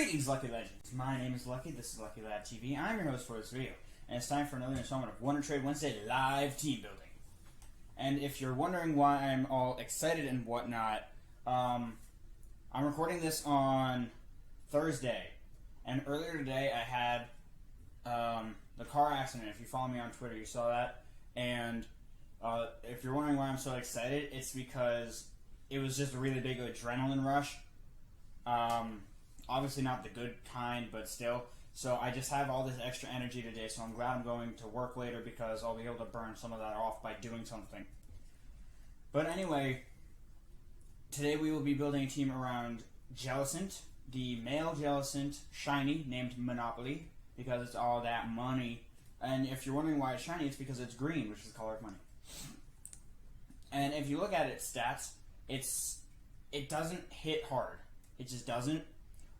Greetings, Lucky Legends. My name is Lucky. This is Lucky Lad TV. I'm your host for this video, and it's time for another installment of Wonder Trade Wednesday live team building. And if you're wondering why I'm all excited and whatnot, I'm recording this on Thursday, and earlier today I had the car accident. If you follow me on Twitter, you saw that. And if you're wondering why I'm so excited, it's because it was just a really big adrenaline rush. Obviously not the good kind, but still. So I just have all this extra energy today, so I'm glad I'm going to work later because I'll be able to burn some of that off by doing something. But anyway, today we will be building a team around Jellicent, the male Jellicent, shiny, named Monopoly, because it's all that money. And if you're wondering why it's shiny, it's because it's green, which is the color of money. And if you look at its stats, it doesn't hit hard. It just doesn't,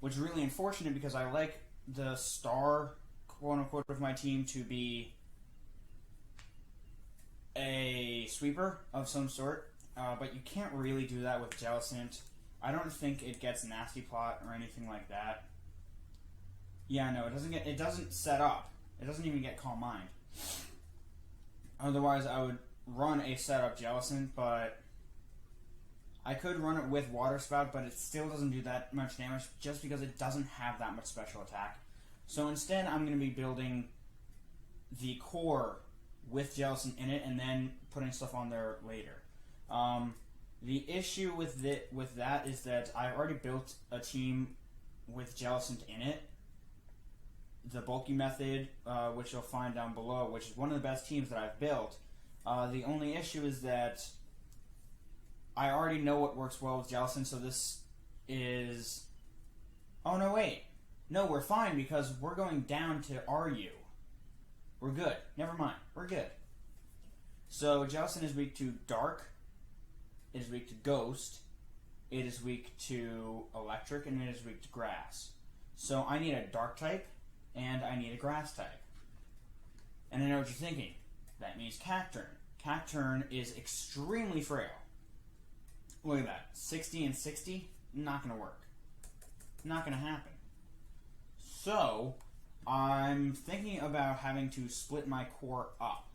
which is really unfortunate because I like the star, quote-unquote, of my team to be a sweeper of some sort, but you can't really do that with Jellicent. I don't think it gets nasty plot or anything like that. Yeah, no, it doesn't set up. It doesn't even get Calm Mind. Otherwise, I would run a setup Jellicent, but I could run it with Water Spout, but it still doesn't do that much damage just because it doesn't have that much special attack. So instead, I'm going to be building the core with Jellicent in it and then putting stuff on there later. The issue with that is that I already built a team with Jellicent in it. The bulky method, which you'll find down below, which is one of the best teams that I've built. The only issue is that I already know what works well with Jellicent, so this is... Oh, no, wait. No, we're fine because we're going down to RU. We're good. Never mind. We're good. So, Jellicent is weak to Dark. It is weak to Ghost. It is weak to Electric, and it is weak to Grass. So, I need a Dark type, and I need a Grass type. And I know what you're thinking. That means Cacturn. Cacturn is extremely frail. Look at that. 60 and 60? Not going to work. Not going to happen. So, I'm thinking about having to split my core up.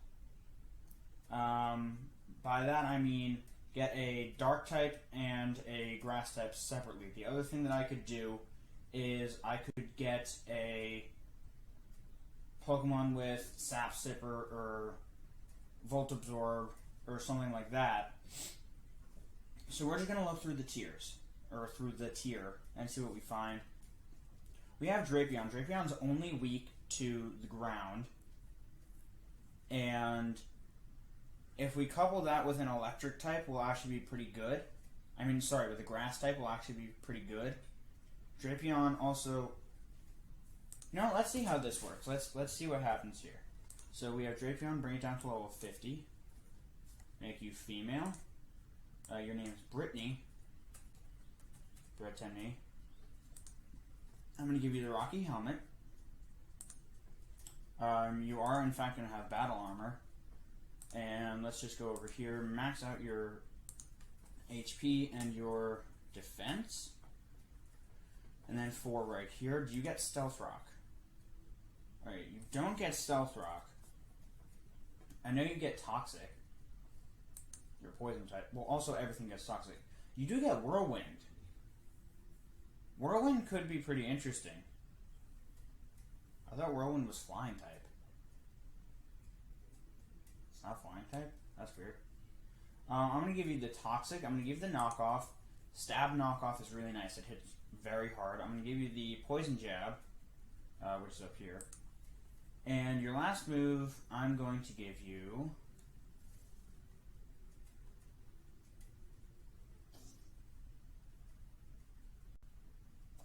By that I mean get a Dark type and a Grass type separately. The other thing that I could do is I could get a Pokemon with Sap Sipper or Volt Absorb or something like that. So we're just going to look through the tiers, or through the tier, and see what we find. We have Drapion. Drapion's only weak to the ground, and if we couple that with an electric type, we'll actually be pretty good. With a grass type, we'll actually be pretty good. Drapion also... let's see how this works. Let's see what happens here. So we have Drapion, bring it down to level 50. Make you female. Your name is Brittany. Brittany. I'm going to give you the Rocky Helmet. You are, in fact, going to have Battle Armor. And let's just go over here. Max out your HP and your Defense. And then 4 right here. Do you get Stealth Rock? Alright, you don't get Stealth Rock. I know you get Toxic. Your poison type. Well, also everything gets toxic. You do get Whirlwind. Whirlwind could be pretty interesting. I thought Whirlwind was flying type. It's not flying type? That's weird. I'm going to give you the toxic. I'm going to give you the knockoff. Stab knockoff is really nice. It hits very hard. I'm going to give you the poison jab, which is up here. And your last move, I'm going to give you...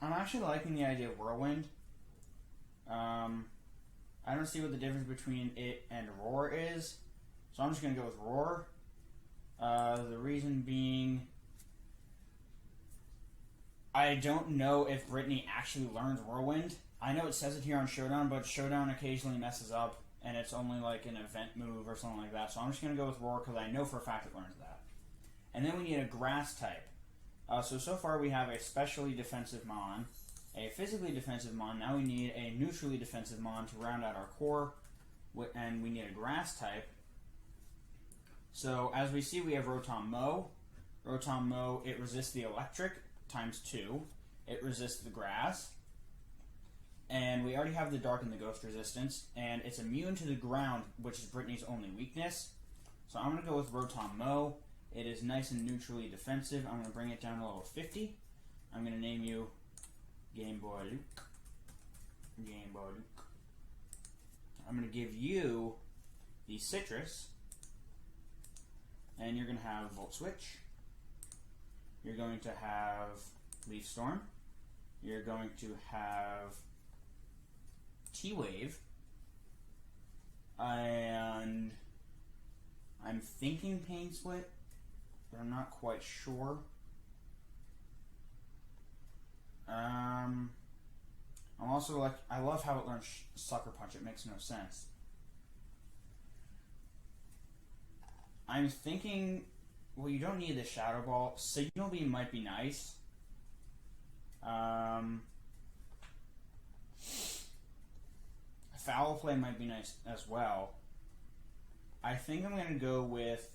I'm actually liking the idea of Whirlwind. I don't see what the difference between it and Roar is, so I'm just going to go with Roar. The reason being, I don't know if Brittany actually learns Whirlwind. I know it says it here on Showdown, but Showdown occasionally messes up, and it's only like an event move or something like that, so I'm just going to go with Roar because I know for a fact it learns that. And then we need a Grass type. So far we have a specially defensive Mon, a physically defensive mon. Now we need a neutrally defensive mon to round out our core, and we need a grass type. So as we see, we have Rotom Mow. Rotom Mow, it resists the electric ×2. It resists the grass. And we already have the dark and the ghost resistance, and it's immune to the ground, which is Brittany's only weakness. So I'm going to go with Rotom Mow. It is nice and neutrally defensive. I'm going to bring it down to level 50. I'm going to name you Game Boy Luke. Game Boy Luke. I'm going to give you the Citrus, and you're going to have Volt Switch. You're going to have Leaf Storm. You're going to have T-Wave, and I'm thinking Pain Split, but I'm not quite sure. I'm also like, I love how it learns Sucker Punch. It makes no sense. I'm thinking, well, you don't need the Shadow Ball. Signal Beam might be nice. Foul Play might be nice as well. I think I'm going to go with,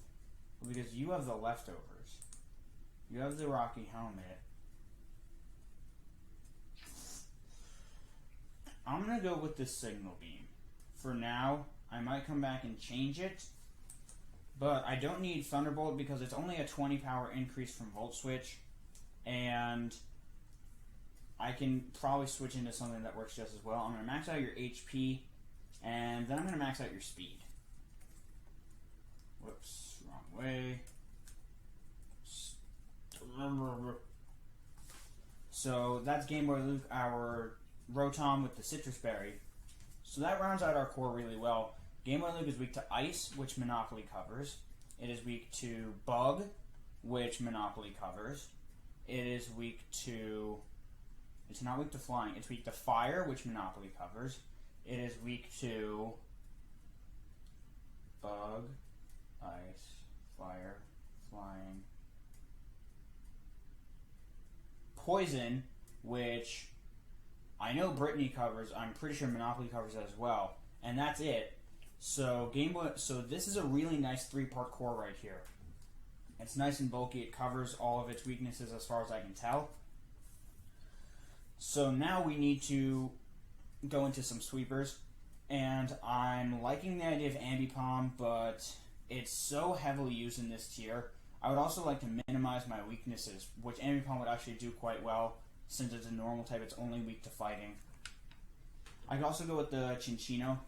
because you have the leftovers. You have the Rocky Helmet. I'm going to go with the Signal Beam. For now, I might come back and change it. But I don't need Thunderbolt because it's only a 20 power increase from Volt Switch. And I can probably switch into something that works just as well. I'm going to max out your HP, and then I'm going to max out your speed. Whoops, wrong way. So that's Game Boy Luke, our Rotom with the Citrus Berry. So that rounds out our core really well. Game Boy Luke is weak to Ice, which Monopoly covers. It is weak to Bug, which Monopoly covers. It is weak to... It's not weak to Flying. It's weak to Fire, which Monopoly covers. It is weak to Bug, Ice, Fire, Flying, Poison, which I know Brittany covers. I'm pretty sure Monopoly covers that as well. And that's it. So so this is a really nice 3-part core right here. It's nice and bulky. It covers all of its weaknesses as far as I can tell. So now we need to go into some sweepers, and I'm liking the idea of Ambipom, but it's so heavily used in this tier. I would also like to minimize my weaknesses, which Ambipom would actually do quite well, since it's a normal type. It's only weak to fighting. I could also go with the Chinchino.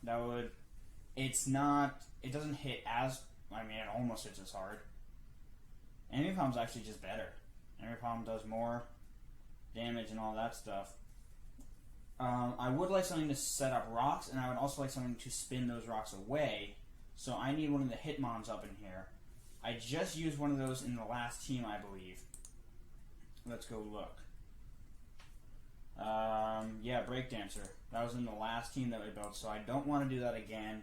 It doesn't hit as, I mean, it almost hits as hard. Ambipom's actually just better. Ambipom does more damage and all that stuff. I would like something to set up rocks, and I would also like something to spin those rocks away. So I need one of the Hitmons up in here. I just used one of those in the last team, I believe. Let's go look. Yeah, Breakdancer. That was in the last team that we built, so I don't want to do that again.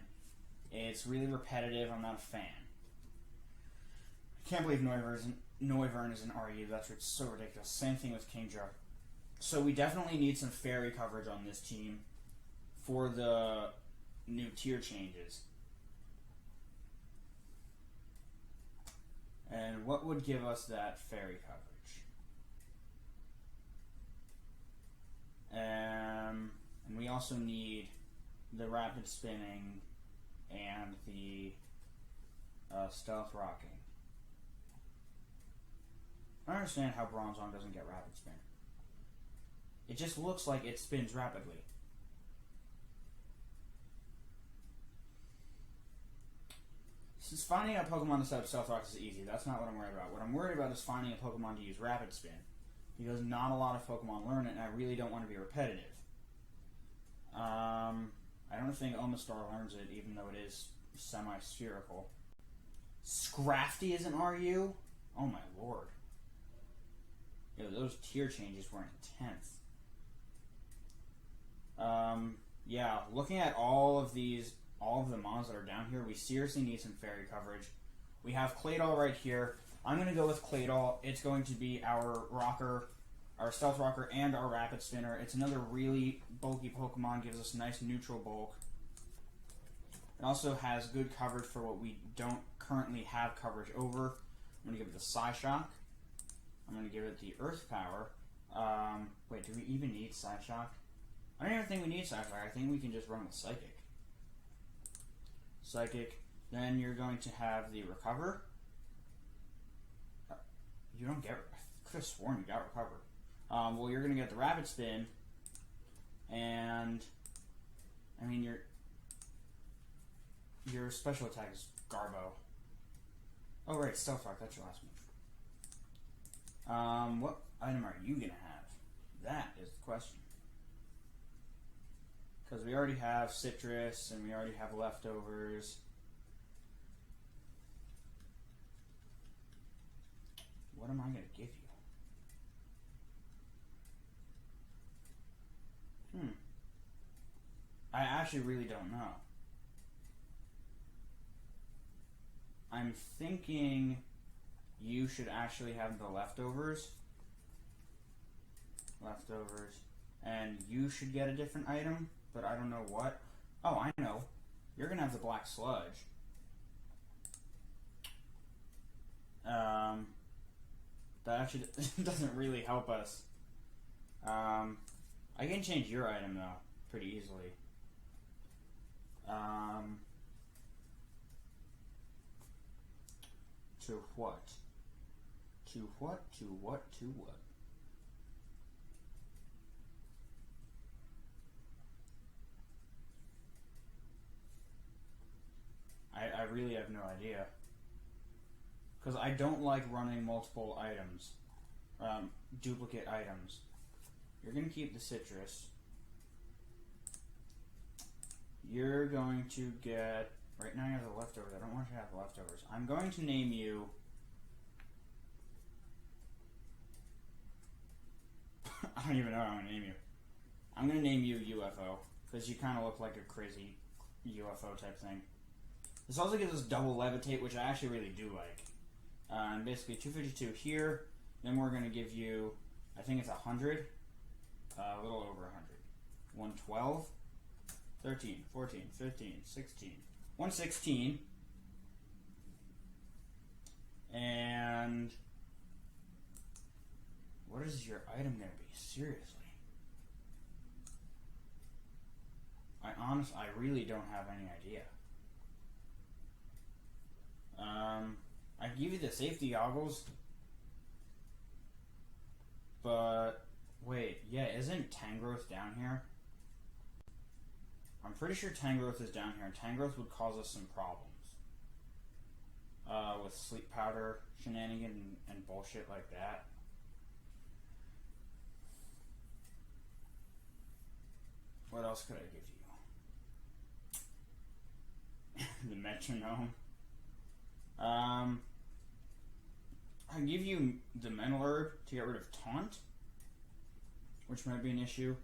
It's really repetitive. I'm not a fan. I can't believe Noivern is an RU. That's so ridiculous. Same thing with Kingdra. So we definitely need some fairy coverage on this team for the new tier changes. And what would give us that fairy coverage? And we also need the rapid spinning and the stealth rocking. I don't understand how Bronzong doesn't get rapid spin. It just looks like it spins rapidly. Since finding a Pokemon to set up Stealth Rocks is easy, that's not what I'm worried about. What I'm worried about is finding a Pokemon to use Rapid Spin, because not a lot of Pokemon learn it, and I really don't want to be repetitive. I don't think Omastar learns it, even though it is semi-spherical. Scrafty is an RU? Oh my lord. Yo, those tier changes were intense. Yeah, looking at all of the mons that are down here, we seriously need some fairy coverage. We have Claydol right here. I'm going to go with Claydol. It's going to be our rocker, our Stealth Rocker and our Rapid Spinner. It's another really bulky Pokemon, gives us nice neutral bulk. It also has good coverage for what we don't currently have coverage over. I'm going to give it the Psyshock. I'm going to give it the Earth Power. Wait, do we even need Psyshock? I don't even think we need Psyshock. I think we can just run with Psychic. Psychic. Then you're going to have the Recover. You don't get... I could have sworn you got Recover. Well, you're going to get the Rapid Spin. And... I mean, your special attack is Garbo. Oh, right, Stealth Rock. That's your last move. What item are you going to have? That is the question. Because we already have Citrus, and we already have leftovers. What am I going to give you? I actually really don't know. I'm thinking you should actually have the leftovers. And you should get a different item, but I don't know what. Oh, I know. You're going to have the Black Sludge. That actually doesn't really help us. I can change your item, though, pretty easily. To what? To what? To what? To what? I really have no idea. Because I don't like running multiple items. Duplicate items. You're going to keep the Citrus. You're going to get... Right now you have the leftovers. I don't want you to have the leftovers. I'm going to name you... I don't even know what I'm going to name you. I'm going to name you UFO. Because you kind of look like a crazy UFO type thing. This also gives us double levitate, which I actually really do like. And basically 252 here. Then we're going to give you, I think it's 100. A little over 100. 112. 13, 14, 15, 16. 116. And what is your item going to be? Seriously. I really don't have any idea. I give you the safety goggles, but wait, yeah, isn't Tangrowth down here? I'm pretty sure Tangrowth is down here, and Tangrowth would cause us some problems. With sleep powder shenanigans and bullshit like that. What else could I give you? The metronome. I give you the mental herb to get rid of taunt, which might be an issue.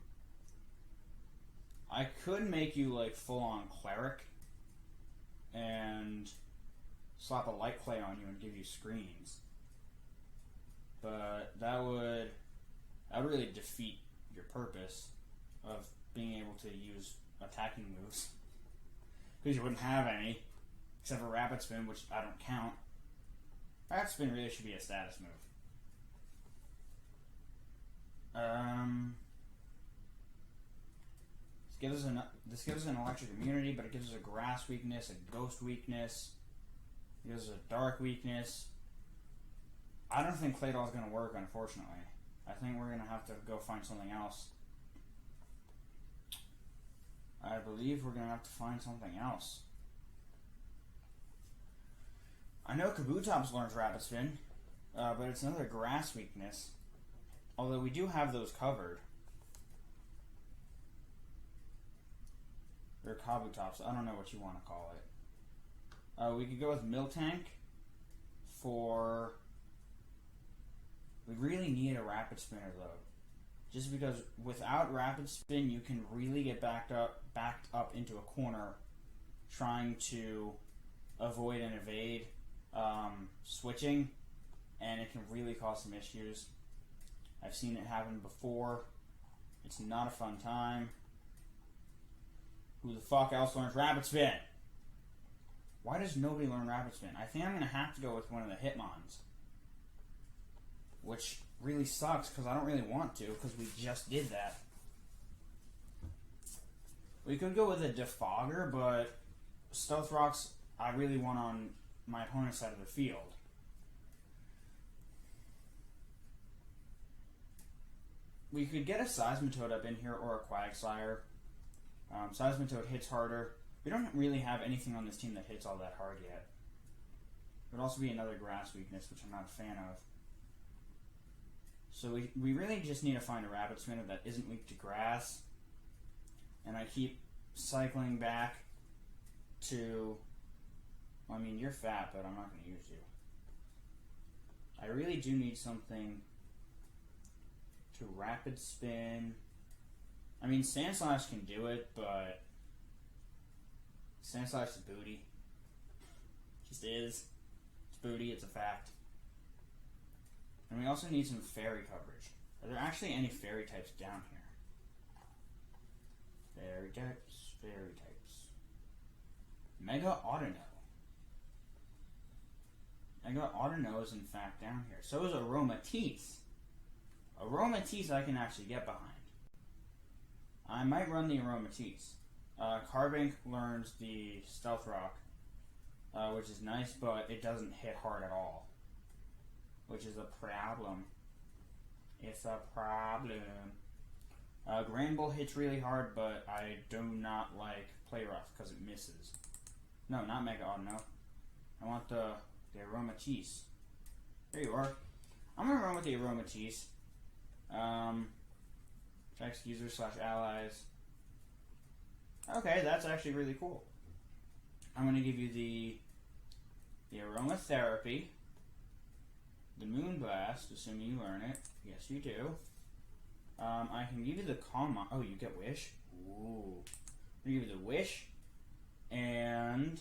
I could make you like full on cleric and slap a light play on you and give you screens, but that would really defeat your purpose of being able to use attacking moves, because you wouldn't have any except for Rapid Spin, which I don't count. Rapid Spin really should be a status move. This gives us an electric immunity, but it gives us a grass weakness, a ghost weakness. It gives us a dark weakness. I don't think Claydol is going to work, unfortunately. I think we're going to have to go find something else. I believe we're going to have to find something else. I know Kabutops learns Rapid Spin, but it's another grass weakness. Although we do have those covered. Or Kabutops, I don't know what you want to call it. We could go with Miltank for... We really need a Rapid Spinner though. Just because without Rapid Spin you can really get backed up into a corner trying to avoid and evade switching, and it can really cause some issues. I've seen it happen before. It's not a fun time. Who the fuck else learns Rapid Spin? Why does nobody learn Rapid Spin? I think I'm going to have to go with one of the Hitmons. Which really sucks because I don't really want to because we just did that. We could go with a Defogger, but Stealth Rocks I really want on my opponent's side of the field. We could get a Seismitoad up in here or a Quagsire. Seismitoad hits harder. We don't really have anything on this team that hits all that hard yet. It would also be another grass weakness, which I'm not a fan of. So we really just need to find a Rapid Spinner that isn't weak to grass. And I keep cycling back to... Well, I mean, you're fat, but I'm not going to use you. I really do need something to Rapid Spin. I mean, Sandslash can do it, but Sandslash is booty. Just is. It's booty, it's a fact. And we also need some fairy coverage. Are there actually any fairy types down here? Fairy types, fairy types. Mega Autono. Mega Autono is in fact down here. So is Aroma Cheese. Aroma Cheese I can actually get behind. I might run the Aroma Cheese. Carbink learns the Stealth Rock, which is nice, but it doesn't hit hard at all. Which is a problem. It's a problem. Granbull hits really hard, but I do not like Play Rough because it misses. No, not Mega Autono. I want the Aroma Cheese. There you are. I'm going to run with the Aroma Cheese. Checks user/allies. Okay, that's actually really cool. I'm going to give you the Aromatherapy, the Moonblast, assuming you learn it. Yes, you do. I can give you the Calm. Oh, you get Wish? Ooh. I'm going to give you the Wish. And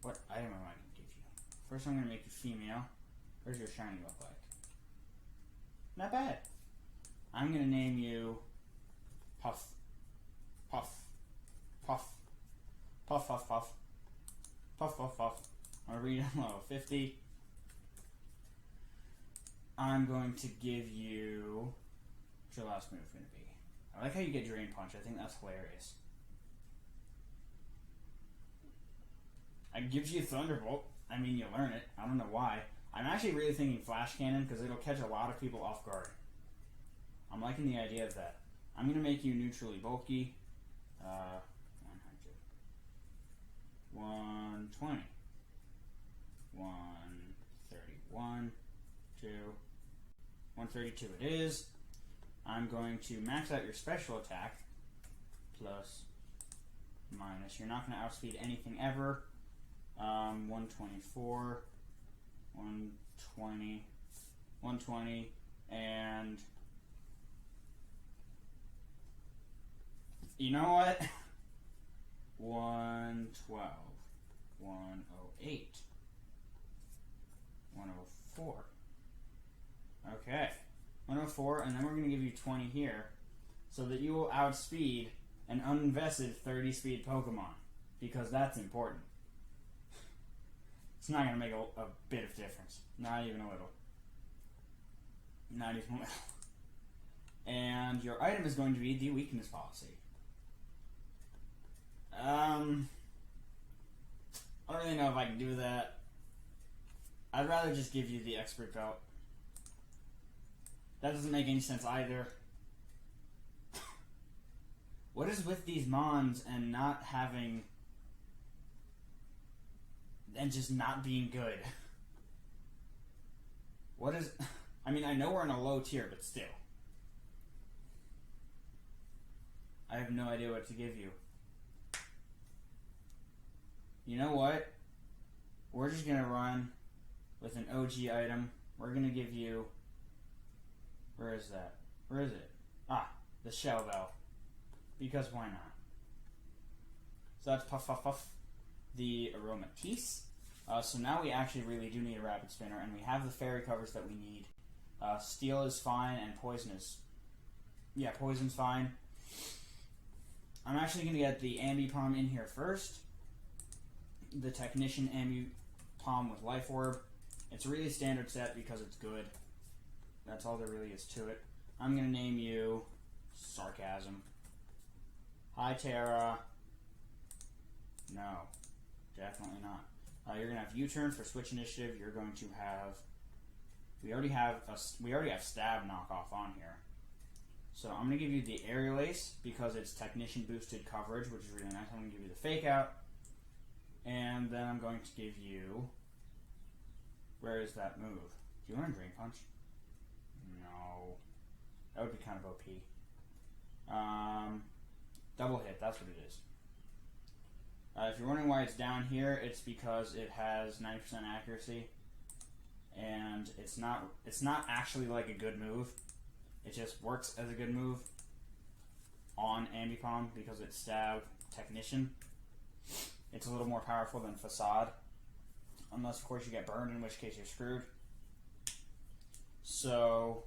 what item am I going to give you? First, I'm going to make you female. What does your shiny look like? Not bad. I'm going to name you Puff. Puff. Puff. Puff, puff, puff. Puff, puff, puff. I'm going to read on level 50. I'm going to give you... What's your last move going to be? I like how you get Drain Punch. I think that's hilarious. It gives you Thunderbolt. I mean, you learn it. I don't know why. I'm actually really thinking Flash Cannon because it'll catch a lot of people off guard. I'm liking the idea of that. I'm going to make you neutrally bulky. 100. 120. 131. 2. 132 it is. I'm going to max out your special attack. Plus, minus. You're not going to outspeed anything ever. 124. 120. 120. And... You know what? 112, 108, 104. Okay, 104, and then we're going to give you 20 here, so that you will outspeed an uninvested 30 speed Pokemon, because that's important. It's not going to make a bit of difference, not even a little. Not even a little. And your item is going to be the weakness policy. I don't really know if I can do that. I'd rather just give you the expert belt. That doesn't make any sense either. What is with these Mons and not having... and just not being good? What is... I mean, I know we're in a low tier, but still. I have no idea what to give you. You know what? We're just going to run with an OG item. We're going to give you... Where is that? Where is it? Ah, the Shell Bell. Because why not? So that's Puff Puff Puff. The Aroma Cheese. So now we actually really do need a Rapid Spinner, and we have the fairy covers that we need. Steel is fine, and poison is... Yeah, poison's fine. I'm actually going to get the Ambipom in here first. The Technician Ambipom with Life Orb. It's a really standard set because it's good. That's all there really is to it. I'm going to name you Sarcasm. Hi, Terra. No, definitely not. You're going to have U-turn for Switch Initiative. You're going to have... We already have Stab knockoff on here. So I'm going to give you the Aerial Ace because it's Technician boosted coverage, which is really nice. I'm going to give you the Fake Out. And then I'm going to give you... Where is that move? Do you want a Drain Punch? No. That would be kind of OP. Double hit, that's what it is. If you're wondering why it's down here, it's because it has 90% accuracy. And it's not actually like a good move. It just works as a good move on Ambipom because it's Stab Technician. It's a little more powerful than Facade. Unless, of course, you get burned, in which case you're screwed. So,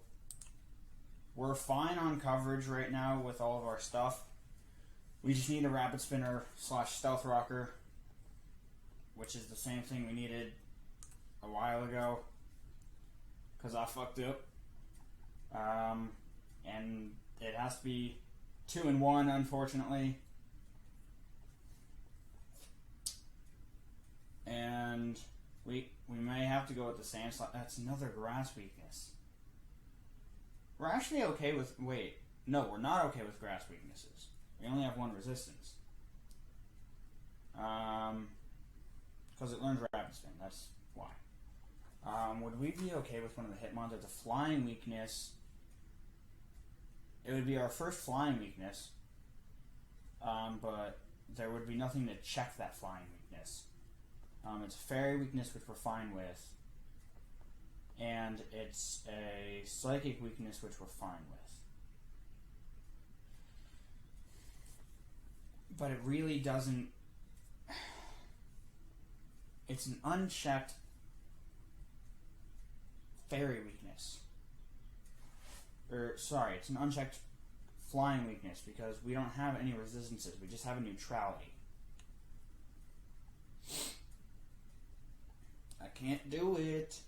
we're fine on coverage right now with all of our stuff. We just need a Rapid Spinner / Stealth Rocker, which is the same thing we needed a while ago, because I fucked up. And it has to be 2 and 1, unfortunately. And we may have to go with the Sand Slap. That's another grass weakness. We're actually okay with... Wait. No, we're not okay with grass weaknesses. We only have 1 resistance. Because it learns Rapid Spin. That's why. Would we be okay with one of the Hitmonsters? The Flying weakness... It would be our first Flying weakness. But there would be nothing to check that Flying weakness. It's a Fairy weakness, which we're fine with. And it's a Psychic weakness, which we're fine with. But it really doesn't... It's an unchecked Fairy weakness. Sorry, it's an unchecked Flying weakness because we don't have any resistances. We just have a neutrality. I can't do it.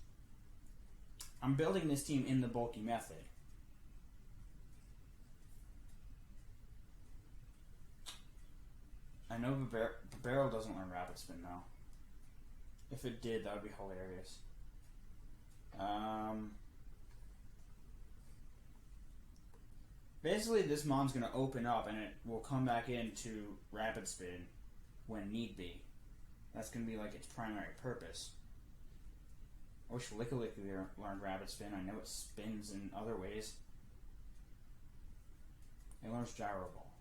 I'm building this team in the bulky method. I know Barrel doesn't learn Rapid Spin though. If it did, that would be hilarious. Basically, this Mon's going to open up and it will come back into Rapid Spin when need be. That's going to be like its primary purpose. I wish Lickalicky learned Rapid Spin. I know it spins in other ways. It learns Gyro Ball.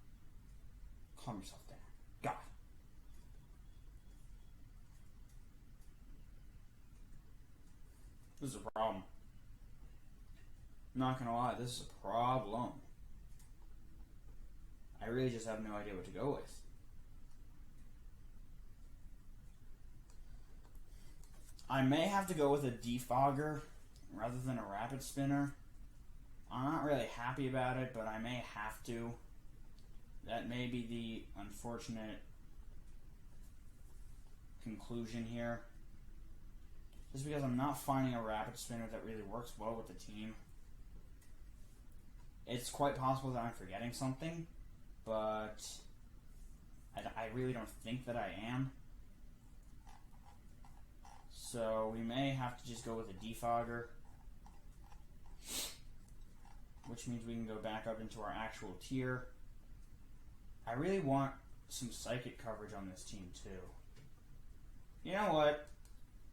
Calm yourself down. God. This is a problem. I'm not going to lie, this is a problem. I really just have no idea what to go with. I may have to go with a Defogger rather than a Rapid Spinner. I'm not really happy about it, but I may have to. That may be the unfortunate conclusion here. Just because I'm not finding a Rapid Spinner that really works well with the team. It's quite possible that I'm forgetting something, but I really don't think that I am. So we may have to just go with a Defogger, which means we can go back up into our actual tier. I really want some Psychic coverage on this team too. You know what?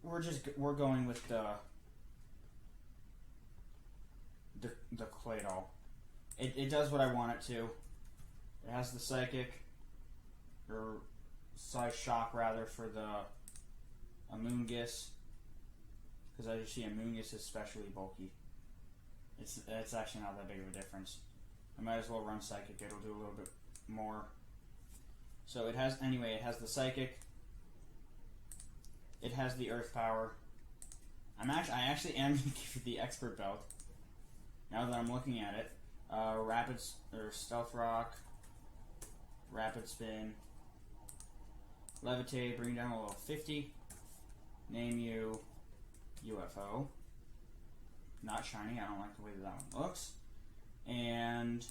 We're going with the Claydol. It does what I want it to. It has the Psychic, or Size Shock rather, for the Amoonguss, because as you see, Amoonguss is especially bulky. It's actually not that big of a difference. I might as well run Psychic, it'll do a little bit more. So it has, anyway, it has the Psychic, it has the Earth Power. I actually am going to give you the Expert Belt, now that I'm looking at it, Stealth Rock, Rapid Spin, Levitate, bring down a level 50, name you UFO, not shiny, I don't like the way that one looks, and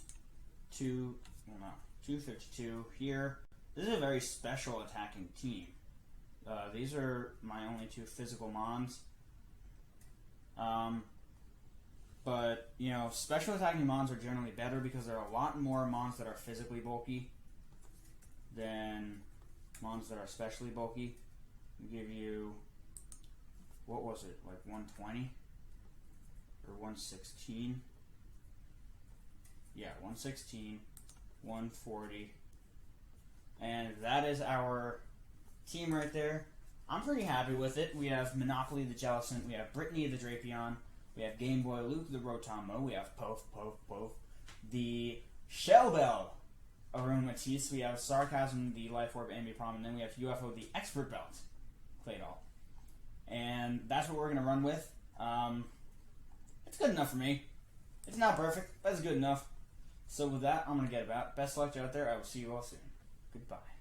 252 here. This is a very special attacking team. These are my only 2 physical mons. But, you know, special attacking mons are generally better because there are a lot more mons that are physically bulky than mons that are especially bulky. We give you, what was it, like 120? Or 116? Yeah, 116, 140. And that is our team right there. I'm pretty happy with it. We have Monopoly the Jellicent, we have Brittany the Drapion, we have Game Boy Luke the Rotombo, we have Pof, the Shell Bell Aroma Cheese, we have Sarcasm the Life Orb Ambipom, and then we have UFO the Expert Belt Claydol. And that's what we're going to run with. It's good enough for me. It's not perfect, but it's good enough. So with that, I'm going to get about. Best luck out there. I will see you all soon. Goodbye.